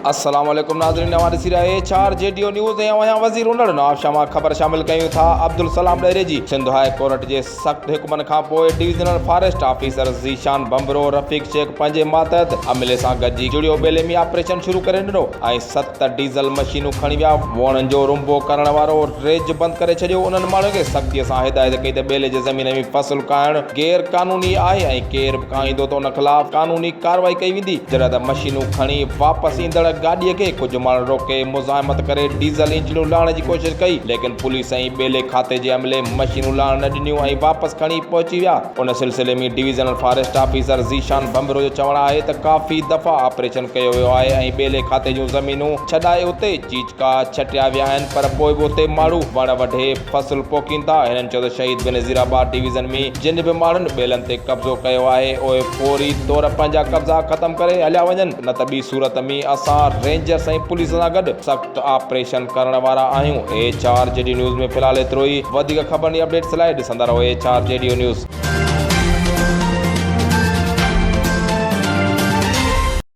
अस्सलाम वालेकुम नाज़रीन, नवां ॾिसी रहिया चार जेडीओ न्यूज़ ऐं आहियां वज़ीर उनड़ नवाब शाह मां ख़बर शामिल कयूं था। अब्दुल सलाम ॾेरे जी सिंध हाई कोर्ट जे सख़्त हुकुमनि खां पोइ डिविज़नल फॉरेस्ट ऑफिसर ज़ीशान बम्बरो रफ़ीक शेख पंहिंजे मातहत अमले सां गॾिजी जुड़ियो बेलेमी ऑपरेशन शुरू करे ॾिनो ऐं 7 डीज़ल मशीनूं खणी विया। वणनि जो रुंबो करण वारो रेज बंदि करे छॾियो। उन्हनि माण्हुनि खे सख़्तीअ सां हिदायत कई त बेले जे ज़मीन में फ़सुलु काइणु गैर क़ानूनी आहे ऐं केरु बि काईंदो त उन ख़िलाफ़ क़ानूनी कार्रवाई कई वेंदी। जॾहिं त मशीनूं खणी वापसि ईंदड़ गाॾीअ खे कुझु माण्हू रोके मुज़ाहिमत करे डीज़ल इंजनूं लाहण जी कोशिशि कई, लेकिन पुलिस ऐं ॿेले खाते जे अमले मशीनूं लाहण न ॾिनियूं ऐं वापसि खणी पहुची विया। उन सिलसिले में डिविज़नल फॉरेस्ट ऑफिसर ज़ीशान बम्बरो जो चवणु आहे त काफ़ी दफ़ा ऑपरेशन कयो वियो आहे ऐं ॿेले खाते जूं ज़मीनूं छॾाए उते चीचका छटिया विया आहिनि, पर पोइ बि उते माण्हू वण वढे फ़सुलु पोखीनि था। हिननि चयो त शहीद बेनज़ीराबाद डिवीज़न में जिन बि माण्हुनि ॿेलनि ते कब्ज़ो कयो आहे उहे फौरी तौर पंहिंजा कब्ज़ा ख़तमु करे हलिया वञनि, न त ॿी सूरत में असां रेंजर्स ऐं पुलिस सां गॾु सख़्त ऑपरेशन करण वारा आहियूं। HR जेडी न्यूज़ में फ़िलहाल एतिरो ई। वधीक ख़बरनि जी अपडेट्स लाइ ॾिसंदा रहो HR जेडीओ न्यूज़।